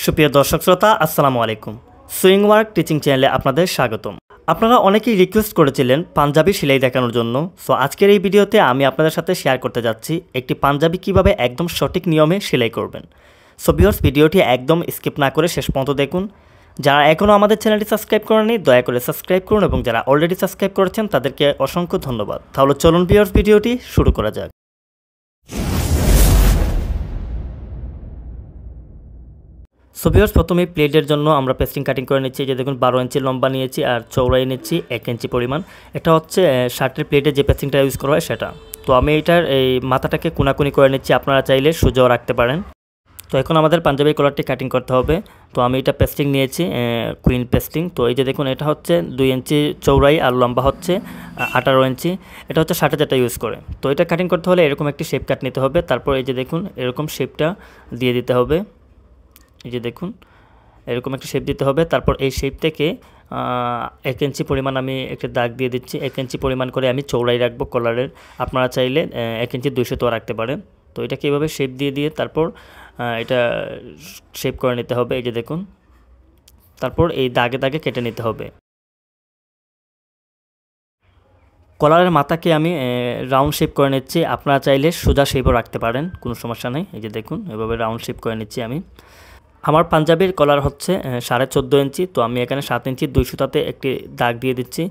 সুপ্রিয় দর্শক শ্রোতা আসসালামু আলাইকুম। সুইং ওয়ার্ক টিচিং চ্যানেলে আপনাদের স্বাগতম। আপনারা অনেকেই রিকোয়েস্ট করেছিলেন পাঞ্জাবি সেলাই দেখানোর জন্য। সো আজকের এই ভিডিওতে আমি আপনাদের সাথে শেয়ার করতে যাচ্ছি একটি পাঞ্জাবি কিভাবে একদম সঠিক নিয়মে সেলাই করবেন। সো ভিউয়ার্স, ভিডিওটি একদম স্কিপ না করে শেষ পর্যন্ত দেখুন। যারা এখনও আমাদের চ্যানেলটি সাবস্ক্রাইব করেননি দয়া করে সাবস্ক্রাইব করুন, এবং যারা অলরেডি সাবস্ক্রাইব করেছেন তাদেরকে অসংখ্য ধন্যবাদ। তাহলে চলুন ভিউয়ার্স, ভিডিওটি শুরু করা যাক। সো ভিউয়ার্স, প্রথমে প্লেটের জন্য আমরা পেস্টিং কাটিং করে নিচ্ছি। যে দেখুন 12 ইঞ্চি লম্বা নিয়েছি আর চৌড়াই নিচ্ছি 1 ইঞ্চি পরিমাণ। এটা হচ্ছে শার্টের প্লেটে যে পেস্টিংটা ইউজ করা হয় সেটা। তো আমি এটার এই মাথাটাকে কোনাকুনি করে নিচ্ছি, আপনারা চাইলে সোজাও রাখতে পারেন। তো এখন আমাদের পাঞ্জাবি কলারটি কাটিং করতে হবে। তো আমি এটা পেস্টিং নিয়েছি কুইন পেস্টিং। তো এই যে দেখুন এটা হচ্ছে 2 ইঞ্চি চৌড়াই আর লম্বা হচ্ছে 18 ইঞ্চি। এটা হচ্ছে শার্টে যেটা ইউজ করে। তো এটা কাটিং করতে হলে এরকম একটি শেপ কাট নিতে হবে। তারপর এই যে দেখুন এরকম শেপটা দিয়ে দিতে হবে। এই যে দেখুন এরকম একটা শেপ দিতে হবে। তারপর এই শেপ থেকে 1 ইঞ্চি পরিমাণ আমি একটা দাগ দিয়ে দিচ্ছি। 1 ইঞ্চি পরিমাণ করে আমি চৌড়াই রাখবো কলারের। আপনারা চাইলে 1 ইঞ্চি 200 রাখতে পারেন। তো এটাকে এভাবে শেপ দিয়ে তারপর এটা শেপ করে নিতে হবে। এই যে দেখুন তারপর এই দাগে দাগে কেটে নিতে হবে। কলারের মাথাকে আমি রাউন্ড শেপ করে নিচ্ছি। আপনারা চাইলে সোজা শেপও রাখতে পারেন, কোনো সমস্যা নেই। এই যে দেখুন এভাবে রাউন্ড শেপ করে নিচ্ছি আমি। আমার পাঞ্জাবির কলার হচ্ছে 14.5 ইঞ্চি। তো আমি এখানে 7 ইঞ্চি 200 একটি দাগ দিয়ে দিচ্ছি।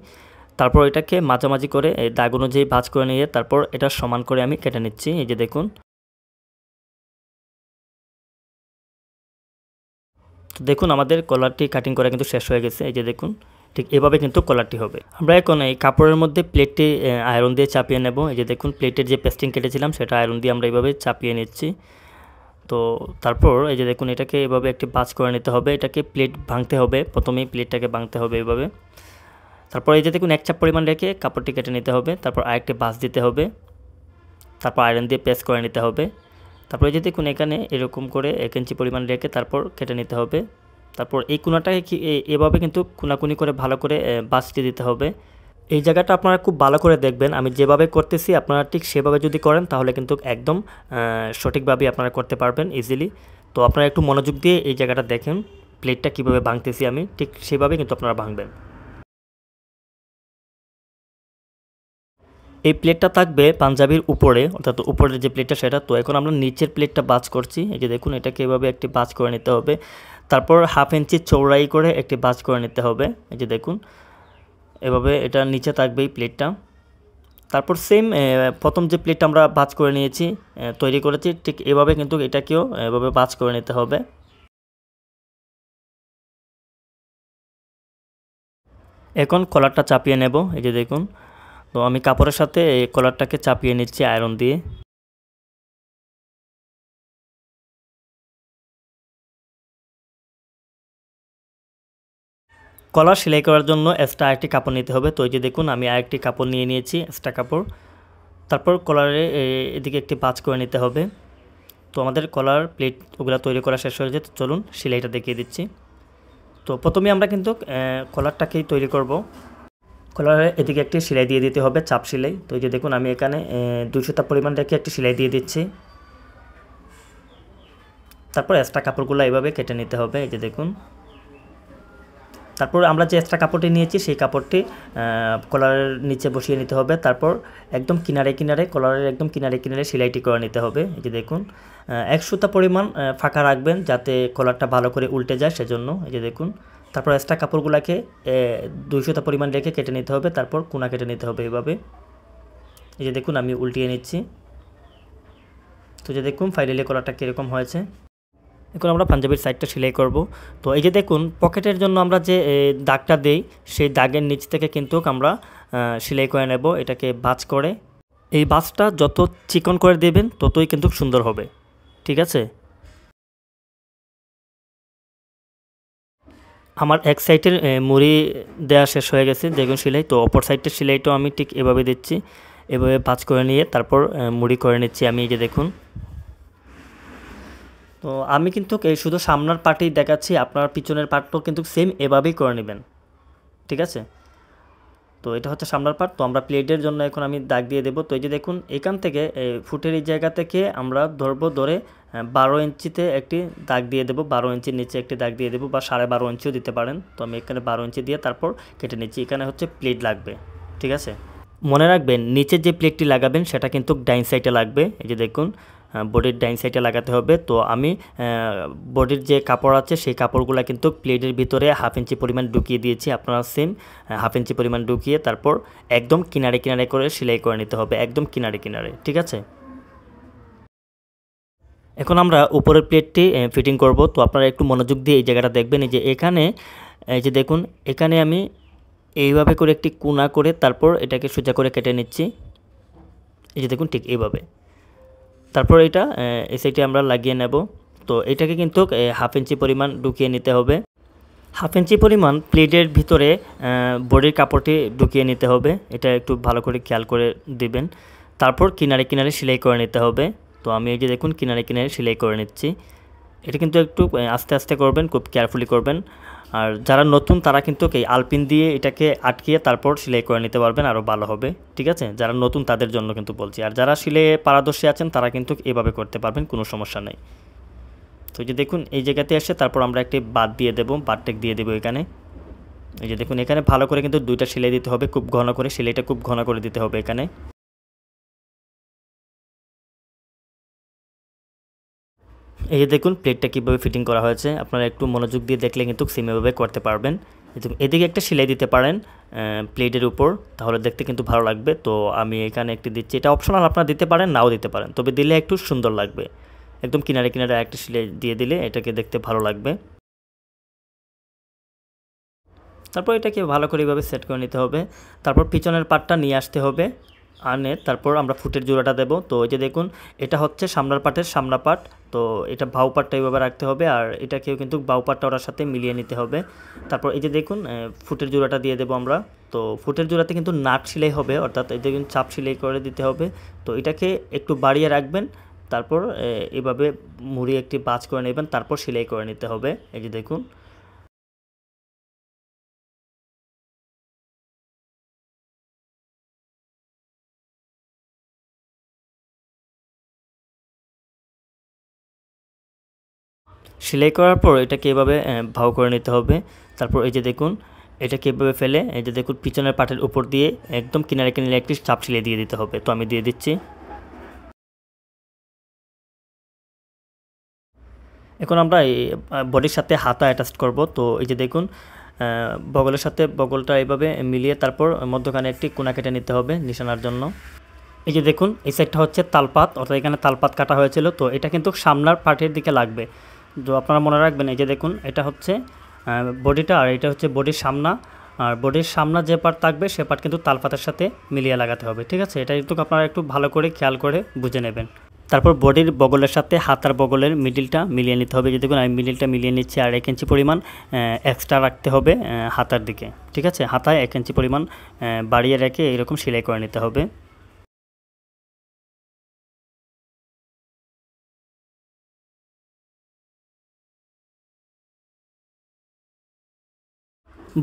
তারপর এটাকে মাঝামাঝি করে এই দাগ অনুযায়ী ভাঁজ করে নিয়ে তারপর এটা সমান করে আমি কেটে নিচ্ছি। এই যে দেখুন তো দেখুন আমাদের কলারটি কাটিং করা কিন্তু শেষ হয়ে গেছে। এই যে দেখুন ঠিক এভাবে কিন্তু কলারটি হবে। আমরা এখন এই কাপড়ের মধ্যে প্লেটটি আয়রন দিয়ে চাপিয়ে নেব। এই যে দেখুন প্লেটের যে পেস্টিং কেটেছিলাম সেটা আয়রন দিয়ে আমরা এইভাবে চাপিয়ে নিচ্ছি। তো তারপর এই যে দেখুন এটাকে এভাবে একটি ভাঁজ করে নিতে হবে। এটাকে প্লেট ভাঙতে হবে, প্রথমেই প্লেটটাকে ভাঙতে হবে এভাবে। তারপর এই যে দেখুন 1 চাপ পরিমাণ রেখে কাপড়টি কেটে নিতে হবে। তারপর আরেকটি ভাঁজ দিতে হবে। তারপর আয়রন দিয়ে পেস্ট করে নিতে হবে। তারপর এই যে দেখুন এখানে এরকম করে 1 ইঞ্চি পরিমাণ রেখে তারপর কেটে নিতে হবে। তারপর এই কোনাটাকে এভাবে কিন্তু কোনাকুনি করে ভালো করে ভাঁজটি দিতে হবে। এই জায়গাটা আপনারা খুব ভালো করে দেখবেন। আমি যেভাবে করতেছি আপনারা ঠিক সেভাবে যদি করেন তাহলে কিন্তু একদম সঠিকভাবে আপনারা করতে পারবেন ইজিলি। তো আপনারা একটু মনোযোগ দিয়ে এই জায়গাটা দেখেন, প্লেটটা কীভাবে ভাঙতেছি আমি ঠিক সেভাবে কিন্তু আপনারা ভাঙবেন। এই প্লেটটা থাকবে পাঞ্জাবির উপরে, অর্থাৎ উপরের যে প্লেটটা সেটা। তো এখন আমরা নিচের প্লেটটা ভাঁজ করছি। এই যে দেখুন এটাকে এভাবে একটি ভাঁজ করে নিতে হবে। তারপর 1/2 ইঞ্চি চৌড়াই করে একটি ভাঁজ করে নিতে হবে। এই যে দেখুন এভাবে এটা নিচে থাকবে এই প্লেটটা। তারপর সেম প্রথম যে প্লেটটা আমরা ভাঁজ করে নিয়েছি তৈরি করেছি ঠিক এভাবে কিন্তু এটাকেও এভাবে ভাঁজ করে নিতে হবে। এখন কলারটা চাপিয়ে নেব। এই যে দেখুন তো আমি কাপড়ের সাথে এই কলারটাকে চাপিয়ে নিচ্ছি আয়রন দিয়ে। কলার সেলাই করার জন্য এক্সট্রা আরেকটি কাপড় নিতে হবে। তো এই যে দেখুন আমি আরেকটি কাপড় নিয়ে নিয়েছি এক্সট্রা কাপড়। তারপর কলারে এদিকে একটি ভাঁজ করে নিতে হবে। তো আমাদের কলার প্লেট ওগুলো তৈরি করা শেষ হয়ে যেতে চলুন সেলাইটা দেখিয়ে দিচ্ছি। তো প্রথমে আমরা কিন্তু কলারটাকেই তৈরি করব। কলারে এদিকে একটি সেলাই দিয়ে দিতে হবে, চাপ সেলাই। তো এই যে দেখুন আমি এখানে 200 পরিমাণ রেখে একটি সেলাই দিয়ে দিচ্ছি। তারপর এক্সট্রা কাপড়গুলো এইভাবে কেটে নিতে হবে। এই যে দেখুন তারপর আমরা যে এক্সট্রা কাপড়টি নিয়েছি সেই কাপড়টি কলারের নিচে বসিয়ে নিতে হবে। তারপর একদম কিনারে কিনারে কলারের একদম কিনারে কিনারে সেলাইটি করে নিতে হবে। এই যে দেখুন 1 সুতা পরিমাণ ফাঁকা রাখবেন যাতে কলারটা ভালো করে উল্টে যায় সেজন্য। এই যে দেখুন তারপর এক্সট্রা কাপড়গুলোকে 2 সুতা পরিমাণ রেখে কেটে নিতে হবে। তারপর কোনা কেটে নিতে হবে এইভাবে। এই যে দেখুন আমি উল্টিয়ে নিচ্ছি। তো যে দেখুন ফাইনালি কলারটা কীরকম হয়েছে। এখন আমরা পাঞ্জাবির সাইডটা সেলাই করব। তো এই যে দেখুন পকেটের জন্য আমরা যে দাগটা দেই সেই দাগের নিচ থেকে কিন্তু আমরা সেলাই করে নেব এটাকে ভাঁজ করে। এই ভাঁজটা যত চিকন করে দেবেন ততই কিন্তু সুন্দর হবে, ঠিক আছে। আমার এক সাইডের মুড়ি দেওয়া শেষ হয়ে গেছে দেখুন সেলাই। তো অপর সাইডের সেলাইটাও আমি ঠিক এভাবে দিচ্ছি, এভাবে ভাঁজ করে নিয়ে তারপর মুড়ি করে নিচ্ছি আমি। এই যে দেখুন তো আমি কিন্তু এই শুধু সামনের পার্টেই দেখাচ্ছি, আপনার পিছনের পার্টটাও কিন্তু সেম এভাবেই করে নেবেন, ঠিক আছে। তো এটা হচ্ছে সামনের পার্ট। তো আমরা প্লেটের জন্য এখন আমি দাগ দিয়ে দেবো। তো এই যে দেখুন এখান থেকে ফুটের এই জায়গা থেকে আমরা ধরবো, ধরে 12 ইঞ্চিতে একটি দাগ দিয়ে দেবো, 12 ইঞ্চির নিচে একটি দাগ দিয়ে দেবো, বা 12.5 ইঞ্চিও দিতে পারেন। তো আমি এখানে 12 ইঞ্চি দিয়ে তারপর কেটে নিচ্ছি। এখানে হচ্ছে প্লেট লাগবে, ঠিক আছে। মনে রাখবেন নিচের যে প্লেটটি লাগাবেন সেটা কিন্তু ডাইন সাইডে লাগবে। এই যে দেখুন বডির ডাইন সাইডে লাগাতে হবে। তো আমি বডির যে কাপড় আছে সেই কাপড়গুলো কিন্তু প্লেটের ভিতরে 1/2 ইঞ্চি পরিমাণ ঢুকিয়ে দিয়েছি। আপনারা সেম 1/2 ইঞ্চি পরিমাণ ঢুকিয়ে তারপর একদম কিনারে কিনারে করে সেলাই করে নিতে হবে, একদম কিনারে কিনারে, ঠিক আছে। এখন আমরা উপরের প্লেটটি ফিটিং করব। তো আপনারা একটু মনোযোগ দিয়ে এই জায়গাটা দেখবেন। এই যে এখানে, এই যে দেখুন এখানে আমি এইভাবে করে একটি কোনা করে তারপর এটাকে সোজা করে কেটে নিচ্ছি। এই যে দেখুন ঠিক এইভাবে। তারপর এটা এই সাইডে আমরা লাগিয়ে নেব। তো এটাকে কিন্তু 1/2 ইঞ্চি পরিমাণ ঢুকিয়ে নিতে হবে। 1/2 ইঞ্চি পরিমাণ প্লেটের ভিতরে বডির কাপড়টি ঢুকিয়ে নিতে হবে। এটা একটু ভালো করে খেয়াল করে দিবেন। তারপর কিনারে কিনারে সেলাই করে নিতে হবে। তো আমি এই যে দেখুন কিনারে কিনারে সেলাই করে নিচ্ছি। এটা কিন্তু একটু আস্তে আস্তে করবেন, খুব কেয়ারফুলি করবেন। আর যারা নতুন তারা কিন্তু এই আলপিন দিয়ে এটাকে আটকিয়ে তারপর সেলাই করে নিতে পারবেন, আরও ভালো হবে, ঠিক আছে। যারা নতুন তাদের জন্য কিন্তু বলছি। আর যারা সেলাইয়ে পারদর্শী আছেন তারা কিন্তু এভাবে করতে পারবেন, কোনো সমস্যা নেই। তো এই যে দেখুন এই জায়গাতে এসে তারপর আমরা একটি বাদ দিয়ে দেবো, বাদটেক দিয়ে দেবো এখানে। এই যে দেখুন এখানে ভালো করে কিন্তু দুইটা সেলাই দিতে হবে, খুব ঘন করে, সেলাইটা খুব ঘন করে দিতে হবে এখানে। এই যে দেখুন প্লেটটা কীভাবে ফিটিং করা হয়েছে, আপনারা একটু মনোযোগ দিয়ে দেখলে কিন্তু সেম এভাবে করতে পারবেন। এদিকে একটা সেলাই দিতে পারেন প্লেটের উপর, তাহলে দেখতে কিন্তু ভালো লাগবে। তো আমি এখানে একটি দিচ্ছি, এটা অপশনাল, আপনারা দিতে পারেন নাও দিতে পারেন, তবে দিলে একটু সুন্দর লাগবে। একদম কিনারে কিনারে একটা সেলাই দিয়ে দিলে এটাকে দেখতে ভালো লাগবে। তারপর এটাকে ভালো করে এইভাবে সেট করে নিতে হবে। তারপর পিছনের পার্টটা নিয়ে আসতে হবে, আনে তারপর আমরা ফুটের জোড়াটা দেব। তো এই যে দেখুন এটা হচ্ছে সামনের পার্টের সামনা পার্ট। তো এটা বাউ পার্টটা এইভাবে রাখতে হবে, আর এটাকেও কিন্তু বাউ পার্টটা ওটার সাথে মিলিয়ে নিতে হবে। তারপর এই যে দেখুন ফুটের জোড়াটা দিয়ে দেবো আমরা। তো ফুটের জোড়াতে কিন্তু নাট সেলাই হবে, অর্থাৎ এই দেখুন চাপ সেলাই করে দিতে হবে। তো এটাকে একটু বাড়িয়ে রাখবেন, তারপর এভাবে মুড়িয়ে একটি বাজ করে নেবেন, তারপর সেলাই করে নিতে হবে। এই যে দেখুন সেলাই করার পর এটাকে এভাবে ভাও করে নিতে হবে। তারপর এই যে দেখুন এটাকে এভাবে ফেলে এই যে দেখুন পিছনের পাটের উপর দিয়ে একদম কিনারে কিনারে একটি চাপ সেলাই দিয়ে দিতে হবে। তো আমি দিয়ে দিচ্ছি। এখন আমরা এই বডির সাথে হাতা অ্যাটাচ করব। তো এই যে দেখুন বগলের সাথে বগলটা এইভাবে মিলিয়ে তারপর মধ্যখানে একটি কোনা কেটে নিতে হবে নিশানার জন্য। এই যে দেখুন এই সাইডটা হচ্ছে তালপাত, অর্থাৎ এখানে তালপাত কাটা হয়েছিল। তো এটা কিন্তু সামনার পার্টের দিকে লাগবে। তো আপনারা মনে রাখবেন এই যে দেখুন এটা হচ্ছে বডিটা, আর এটা হচ্ছে বডির সামনা। আর বডির সামনা যে পার্ট থাকবে সে পার্ট কিন্তু তালপাতের সাথে মিলিয়ে লাগাতে হবে, ঠিক আছে। এটা কিন্তু আপনারা একটু ভালো করে খেয়াল করে বুঝে নেবেন। তারপর বডির বগলের সাথে হাতার বগলের মিডিলটা মিলিয়ে নিতে হবে। যে দেখুন আমি মিডিলটা মিলিয়ে নিচ্ছি, আর 1 ইঞ্চি পরিমাণ এক্সট্রা রাখতে হবে হাতার দিকে, ঠিক আছে। হাতায় 1 ইঞ্চি পরিমাণ বাড়িয়ে রেখে এরকম সেলাই করে নিতে হবে।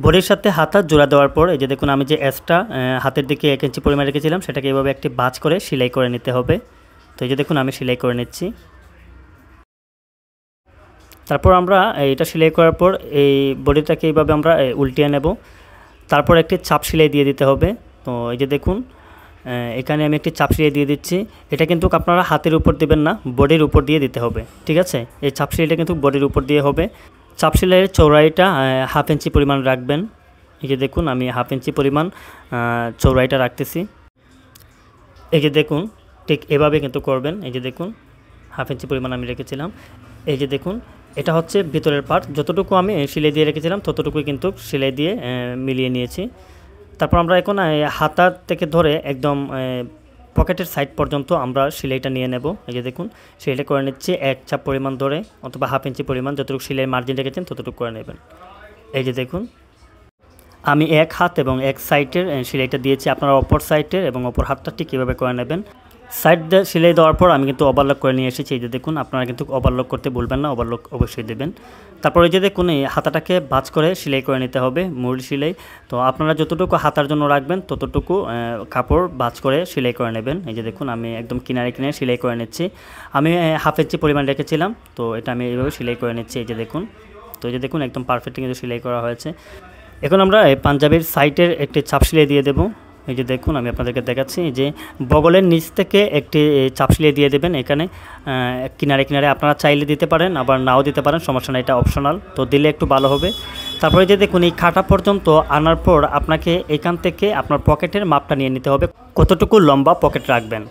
বডির সাথে হাতা জোড়া দেওয়ার পর এই যে দেখুন আমি যে এক্সট্রা হাতের দিকে 1 ইঞ্চি পরিমাণ রেখেছিলাম সেটাকে এইভাবে একটি বাজ করে সেলাই করে নিতে হবে। তো এই যে দেখুন আমি সেলাই করে নিচ্ছি। তারপর আমরা এটা সেলাই করার পর এই বডিটাকে এইভাবে আমরা উল্টিয়ে নেব। তারপর একটি চাপ সেলাই দিয়ে দিতে হবে। তো এই যে দেখুন এখানে আমি একটি চাপ সেলাই দিয়ে দিচ্ছি। এটা কিন্তু আপনারা হাতের উপর দিবেন না, বডির উপর দিয়ে দিতে হবে, ঠিক আছে। এই চাপ সেলাইটা কিন্তু বডির উপর দিয়ে হবে। চাপ সেলাইয়ের চৌড়াইটা 1/2 ইঞ্চি পরিমাণ রাখবেন। এই যে দেখুন আমি 1/2 ইঞ্চি পরিমাণ চৌড়াইটা রাখতেছি। এই যে দেখুন ঠিক এভাবে কিন্তু করবেন। এই যে দেখুন 1/2 ইঞ্চি পরিমাণ আমি রেখেছিলাম। এই যে দেখুন এটা হচ্ছে ভিতরের পার্ট, যতটুকু আমি সেলাই দিয়ে রেখেছিলাম ততটুকুই কিন্তু সেলাই দিয়ে মিলিয়ে নিয়েছি। তারপর আমরা এখন হাতা থেকে ধরে একদম পকেটের সাইড পর্যন্ত আমরা সেলাইটা নিয়ে নেব। এই যে দেখুন সেলাইটা করে নিচ্ছি 1 চাপ পরিমাণ ধরে, অথবা 1/2 ইঞ্চি পরিমাণ, যতটুকু সেলাই মার্জিন রেখেছেন ততটুকু করে নেবেন। এই যে দেখুন আমি 1 হাত এবং 1 সাইডের সেলাইটা দিয়েছি, আপনারা অপর সাইডের এবং অপর হাতটা ঠিক কীভাবে করে নেবেন। সাইড দিয়ে সেলাই দেওয়ার পর আমি কিন্তু ওভারলক করে নিয়ে এসেছি। এই যে দেখুন, আপনারা কিন্তু ওভারলক করতে ভুলবেন না, ওভারলক অবশ্যই দেবেন। তারপরে এই যে দেখুন, এই হাতাটাকে ভাঁজ করে সেলাই করে নিতে হবে, মূল সেলাই। তো আপনারা যতটুকু হাতার জন্য রাখবেন ততটুকু কাপড় ভাঁজ করে সেলাই করে নেবেন। এই যে দেখুন, আমি একদম কিনারে কিনারে সেলাই করে নিচ্ছি। আমি হাফ ইঞ্চি পরিমাণ রেখেছিলাম, তো এটা আমি এইভাবে সেলাই করে নিচ্ছি। এই যে দেখুন, তো এই যে দেখুন একদম পারফেক্ট কিন্তু সেলাই করা হয়েছে। এখন আমরা পাঞ্জাবির সাইডের একটি চাপ সেলাই দিয়ে দেবো। এই যে দেখুন, আমি আপনাদেরকে দেখাচ্ছি যে বগলের নিচ থেকে একটি চাপ সেলাই দিয়ে দেবেন। এখানে কিনারে কিনারে আপনারা চাইলে দিতে পারেন, আবার নাও দিতে পারেন, সমস্যা না, এটা অপশনাল, তো দিলে একটু ভালো হবে। তারপরে যে দেখুন, এই কাটা পর্যন্ত আনার পর আপনাকে এখান থেকে আপনার পকেটের মাপটা নিয়ে নিতে হবে, কতটুকু লম্বা পকেট রাখবেন।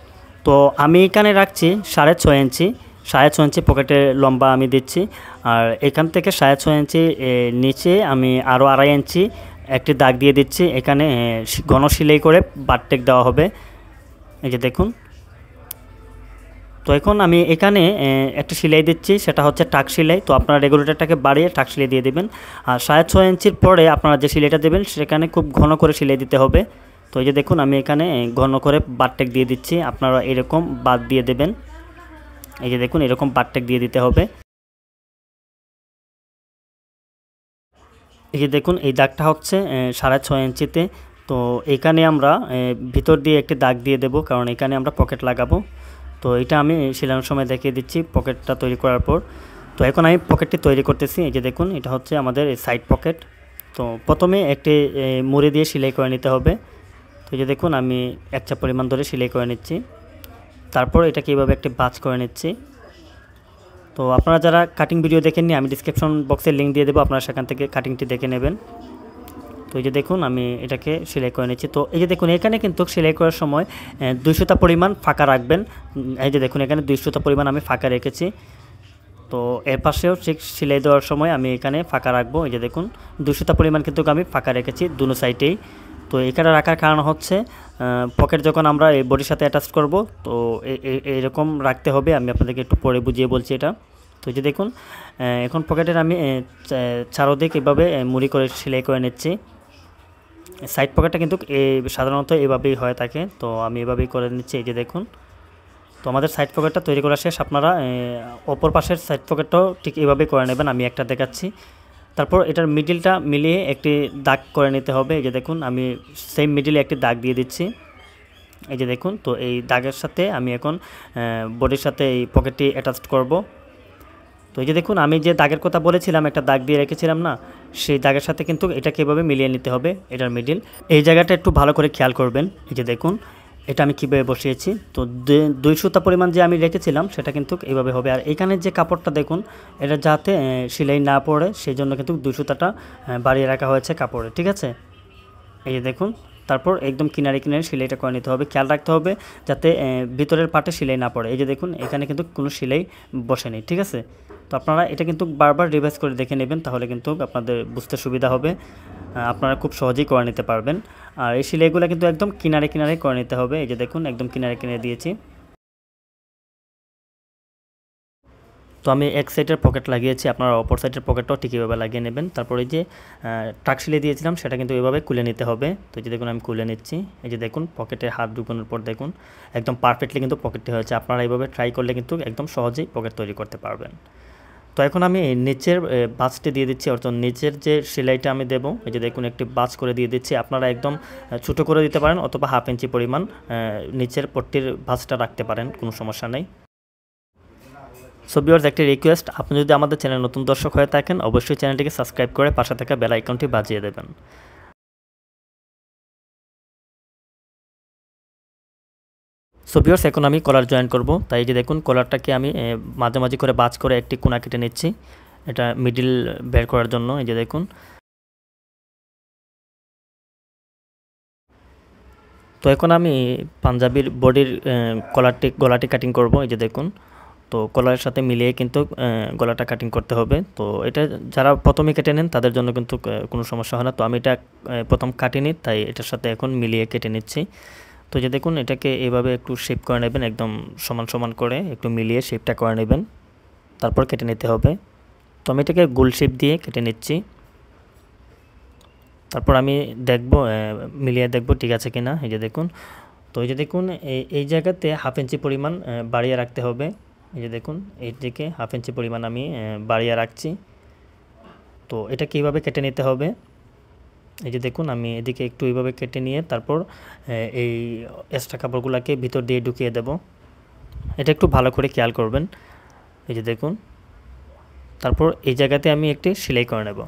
তো আমি এখানে রাখছি 6.5 ইঞ্চি, 6.5 ইঞ্চি পকেটের লম্বা আমি দিচ্ছি। আর এখান থেকে 6.5 ইঞ্চি নিচে আমি আরও 2.5 ইঞ্চি একটি দাগ দিয়ে দিচ্ছি। এখানে ঘন সেলাই করে বারটেক দেওয়া হবে। এই যে দেখুন, তো এখন আমি এখানে একটা সেলাই দিচ্ছি, সেটা হচ্ছে টাক সেলাই। তো আপনারা রেগুলেটরটাকে বাড়িয়ে টাক সেলাই দিয়ে দেবেন। আর 6.5 ইঞ্চির পরে আপনারা যে সেলাইটা দেবেন সেখানে খুব ঘন করে সেলাই দিতে হবে। তো এই যে দেখুন, আমি এখানে ঘন করে বারটেক দিয়ে দিচ্ছি, আপনারা এরকম বাদ দিয়ে দেবেন। এই যে দেখুন, এরকম বারটেক দিয়ে দিতে হবে। এই যে দেখুন, এই দাগটা হচ্ছে 6.5 ইঞ্চিতে। তো এখানে আমরা ভিতর দিয়ে একটি দাগ দিয়ে দেব, কারণ এখানে আমরা পকেট লাগাবো। তো এটা আমি সেলানোর সময় দেখিয়ে দিচ্ছি পকেটটা তৈরি করার পর। তো এখন আমি পকেটটি তৈরি করতেছি। এই যে দেখুন, এটা হচ্ছে আমাদের সাইড পকেট। তো প্রথমে একটি মুড়ি দিয়ে সেলাই করে নিতে হবে। তো এই যে দেখুন, আমি 1 চাপ পরিমাণ ধরে সেলাই করে নিচ্ছি। তারপর এটাকে এইভাবে একটি ভাঁজ করে নিচ্ছি। তো আপনারা যারা কাটিং ভিডিও দেখেননি, আমি ডিসক্রিপশন বক্সে লিঙ্ক দিয়ে দেবো, আপনারা সেখান থেকে কাটিংটি দেখে নেবেন। তো এই যে দেখুন, আমি এটাকে সেলাই করে নিচ্ছি। তো এই যে দেখুন, এখানে কিন্তু সেলাই করার সময় 200টা পরিমাণ ফাঁকা রাখবেন। এই যে দেখুন, এখানে 200টা পরিমাণ আমি ফাঁকা রেখেছি। তো এর পাশেও ঠিক সেলাই দেওয়ার সময় আমি এখানে ফাঁকা রাখবো। এই যে দেখুন, 200টা পরিমাণ কিন্তু আমি ফাঁকা রেখেছি দুনো সাইডেই। তো এখানে রাখার কারণ হচ্ছে পকেট যখন আমরা এই বডির সাথে অ্যাটাচ করব, তো এরকম রাখতে হবে। আমি আপনাদেরকে একটু পরে বুঝিয়ে বলছি এটা। তো যে দেখুন, এখন পকেটের আমি চারোদিক এভাবে মুড়ি করে সেলাই করে নিচ্ছি। সাইড পকেটটা কিন্তু সাধারণত এভাবেই হয়ে থাকে, তো আমি এভাবেই করে নিচ্ছি। এই যে দেখুন, তো আমাদের সাইড পকেটটা তৈরি করা শেষ। আপনারা অপর পাশের সাইড পকেটটাও ঠিক এভাবেই করে নেবেন, আমি একটা দেখাচ্ছি। তারপর এটার মিডিলটা মিলিয়ে একটি দাগ করে নিতে হবে। এই যে দেখুন, আমি সেম মিডিলে একটি দাগ দিয়ে দিচ্ছি। এই যে দেখুন, তো এই দাগের সাথে আমি এখন বডির সাথে এই পকেটটি অ্যাটাচ করব। তো এই যে দেখুন, আমি যে দাগের কথা বলেছিলাম, একটা দাগ দিয়ে রেখেছিলাম না, সেই দাগের সাথে কিন্তু এটাকে এভাবে মিলিয়ে নিতে হবে, এটার মিডিল। এই জায়গাটা একটু ভালো করে খেয়াল করবেন। এই যে দেখুন, এটা আমি কীভাবে বসিয়েছি। তো 200টা পরিমাণ যে আমি রেখেছিলাম সেটা কিন্তু এইভাবে হবে। আর এখানে যে কাপড়টা দেখুন, এটা যাতে সেলাই না পড়ে সেই জন্য কিন্তু 200টা বাড়িয়ে রাখা হয়েছে কাপড়ে, ঠিক আছে। এই যে দেখুন, তারপর একদম কিনারে কিনারে সেলাইটা করে নিতে হবে। খেয়াল রাখতে হবে যাতে ভিতরের পাটে সেলাই না পড়ে। এই যে দেখুন, এখানে কিন্তু কোনো সেলাই বসেনি, ঠিক আছে। তো আপনারা এটা কিন্তু বারবার রিভাইজ করে দেখে নেবেন, তাহলে কিন্তু আপনাদের বুঝতে সুবিধা হবে, আপনারা খুব সহজেই করে নিতে পারবেন। আর এই সেলাইগুলো কিন্তু একদম কিনারে কিনারে করে নিতে হবে। এই যে দেখুন, একদম কিনারে কিনারে দিয়েছি। তো আমি এক সাইডের পকেট লাগিয়েছি, আপনারা অপর সাইডের পকেটটাও ঠিক এভাবে লাগিয়ে নেবেন। তারপরে যে টাক সেলাই দিয়েছিলাম সেটা কিন্তু এভাবে খুলে নিতে হবে। তো এই যে দেখুন, আমি খুলে নিচ্ছি। এই যে দেখুন, পকেটে হাত ঢুকানোর পর দেখুন একদম পারফেক্টলি কিন্তু পকেটটি হয়েছে। আপনারা এইভাবে ট্রাই করলে কিন্তু একদম সহজেই পকেট তৈরি করতে পারবেন। তো এখন আমি নিচের বাজটি দিয়ে দিচ্ছি, অর্থাৎ নিচের যে সেলাইটা আমি দেবো, এই যে দেখুন একটি বাজ করে দিয়ে দিচ্ছি। আপনারা একদম ছোটো করে দিতে পারেন, অথবা হাফ ইঞ্চি পরিমাণ নিচের পট্টির ভাঁজটা রাখতে পারেন, কোনো সমস্যা নেই। সো ভিউয়ার্স, একটি রিকোয়েস্ট, আপনি যদি আমাদের চ্যানেল নতুন দর্শক হয়ে থাকেন, অবশ্যই চ্যানেলটিকে সাবস্ক্রাইব করে পাশে থাকা বেল আইকনটি বাজিয়ে দেবেন। সো ভিউয়ার্স, এখন আমি কলার জয়েন করব। তাই যে দেখুন, কলারটাকে আমি মাঝামাঝি করে বাজ করে একটি কোনা কেটে নিচ্ছি, এটা মিডিল বের করার জন্য। এই যে দেখুন, তো এখন আমি পাঞ্জাবির বডির গলাটি কাটিং করব। এই যে দেখুন, তো কলারের সাথে মিলিয়ে কিন্তু গলাটা কাটিং করতে হবে। তো এটা যারা প্রথমে কেটে নেন তাদের জন্য কিন্তু কোনো সমস্যা হয় না। তো আমি এটা প্রথম কাটিনি, তাই এটার সাথে এখন মিলিয়ে কেটে নিচ্ছি। তো যে দেখুন, এটাকে এভাবে একটু শেপ করে নেবেন, একদম সমান সমান করে একটু মিলিয়ে শেপটা করে নেবেন, তারপর কেটে নিতে হবে। তো আমি এটাকে গোল শেপ দিয়ে কেটে নিচ্ছি। তারপর আমি দেখব, মিলিয়ে দেখব ঠিক আছে কিনা। এই যে দেখুন, তো এই যে দেখুন এই জায়গাতে 1/2 ইঞ্চি পরিমাণ বাড়িয়ে রাখতে হবে। এই যে দেখুন এর দিকে 1/2 ইঞ্চি পরিমাণ আমি বাড়িয়ে রাখছি। তো এটা কীভাবে কেটে নিতে হবে, এই যে দেখুন আমি এদিকে একটু এইভাবে কেটে নিয়ে তারপর এই এক্সট্রা কাপড়গুলোকে ভিতর দিয়ে ঢুকিয়ে দেব। এটা একটু ভালো করে খেয়াল করবেন। এই যে দেখুন তারপর এই জায়গাতে আমি একটি সেলাই করে নেব।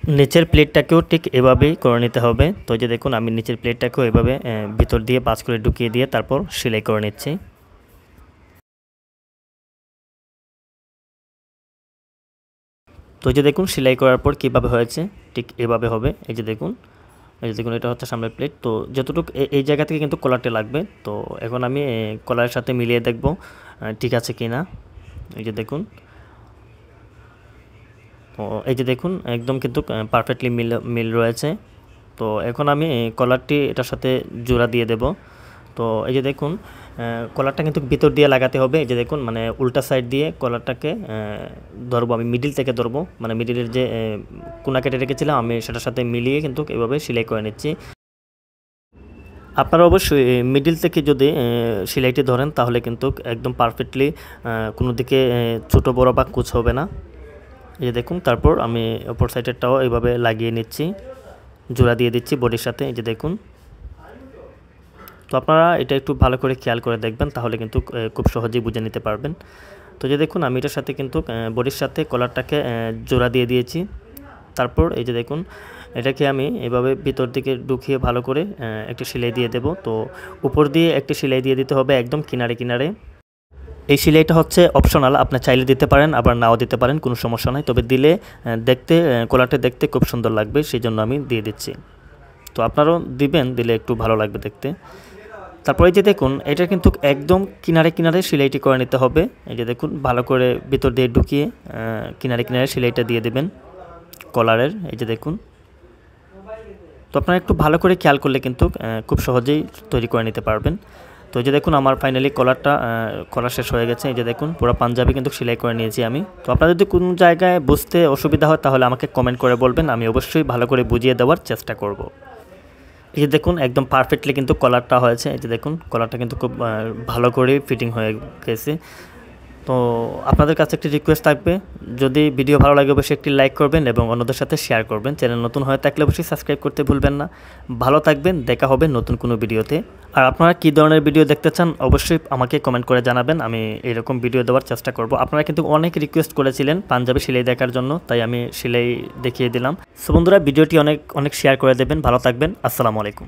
নিচের প্লেটটাকেও ঠিক এভাবেই করে নিতে হবে। তো যে দেখুন আমি নিচের প্লেটটাকেও এভাবে ভিতর দিয়ে পাঁচ করে ঢুকিয়ে দিয়ে তারপর সেলাই করে নিচ্ছি। তো যে দেখুন সেলাই করার পর কীভাবে হয়েছে ঠিক এভাবে হবে। এই যে দেখুন এটা হচ্ছে সামনের প্লেট। তো যতটুকু এই জায়গা থেকে কিন্তু কলারটা লাগবে। তো এখন আমি কলারের সাথে মিলিয়ে দেখব ঠিক আছে কি না। এই যে দেখুন এই যে দেখুন একদম কিন্তু পারফেক্টলি মিল রয়েছে। তো এখন আমি কলারটি এটার সাথে জোড়া দিয়ে দেব। তো এই যে দেখুন কলারটা কিন্তু ভিতর দিয়ে লাগাতে হবে। এই যে দেখুন মানে উল্টা সাইড দিয়ে কলারটাকে ধরবো, আমি মিডিল থেকে ধরবো, মানে মিডিলের যে কোনা কেটে রেখেছিলাম আমি সেটার সাথে মিলিয়ে কিন্তু এভাবে সেলাই করে নিচ্ছি। আপনারা অবশ্যই মিডিল থেকে যদি সেলাইটি ধরেন তাহলে কিন্তু একদম পারফেক্টলি কোনো দিকে ছোটো বড়ো বা কুচ হবে না। এই যে দেখুন তারপর আমি অপর সাইডেরটাও এইভাবে লাগিয়ে নিচ্ছি, জোড়া দিয়ে দিচ্ছি বডির সাথে। এই যে দেখুন, তো আপনারা এটা একটু ভালো করে খেয়াল করে দেখবেন তাহলে কিন্তু খুব সহজেই বুঝে নিতে পারবেন। তো যে দেখুন আমি এটার সাথে কিন্তু বডির সাথে কলারটাকে জোড়া দিয়ে দিয়েছি। তারপর এই যে দেখুন এটাকে আমি এভাবে ভিতর দিকে ঢুকিয়ে ভালো করে একটি সেলাই দিয়ে দেব। তো উপর দিয়ে একটি সেলাই দিয়ে দিতে হবে একদম কিনারে কিনারে। এই সেলাইটা হচ্ছে অপশনাল, আপনি চাইলে দিতে পারেন আবার নাও দিতে পারেন, কোনো সমস্যা নয়। তবে দিলে দেখতে কলারটা দেখতে খুব সুন্দর লাগবে, সেই জন্য আমি দিয়ে দিচ্ছি। তো আপনারাও দিবেন, দিলে একটু ভালো লাগবে দেখতে। তারপরে যে দেখুন এটা কিন্তু একদম কিনারে কিনারে সেলাইটি করে নিতে হবে। এই যে দেখুন ভালো করে ভিতর দিয়ে ঢুকিয়ে কিনারে কিনারে সেলাইটা দিয়ে দেবেন কলারের। এই যে দেখুন, তো আপনারা একটু ভালো করে খেয়াল করলে কিন্তু খুব সহজেই তৈরি করে নিতে পারবেন। তো এই যে দেখুন আমার ফাইনালি কলার শেষ হয়ে গেছে। এই যে দেখুন পুরো পাঞ্জাবি কিন্তু সেলাই করে নিয়েছি আমি। তো আপনারা যদি কোনো জায়গায় বুঝতে অসুবিধা হয় তাহলে আমাকে কমেন্ট করে বলবেন, আমি অবশ্যই ভালো করে বুঝিয়ে দেওয়ার চেষ্টা করব। এই যে দেখুন একদম পারফেক্টলি কিন্তু কলারটা হয়েছে। এই যে দেখুন কলারটা কিন্তু খুব ভালো করে ফিটিং হয়ে গেছে। তো আপনাদের কাছে একটি রিকোয়েস্ট থাকবে, যদি ভিডিও ভালো লাগে অবশ্যই একটি লাইক করবেন এবং অন্যদের সাথে শেয়ার করবেন। চ্যানেল নতুন হয়ে থাকলে অবশ্যই সাবস্ক্রাইব করতে ভুলবেন না। ভালো থাকবেন, দেখা হবে নতুন কোনো ভিডিওতে। আর আপনারা কী ধরনের ভিডিও দেখতে চান অবশ্যই আমাকে কমেন্ট করে জানাবেন, আমি এরকম ভিডিও দেওয়ার চেষ্টা করব। আপনারা কিন্তু অনেক রিকোয়েস্ট করেছিলেন পাঞ্জাবি সেলাই দেখার জন্য, তাই আমি সেলাই দেখিয়ে দিলাম। সো বন্ধুরা ভিডিওটি অনেক শেয়ার করে দেবেন। ভালো থাকবেন, আসসালামু আলাইকুম।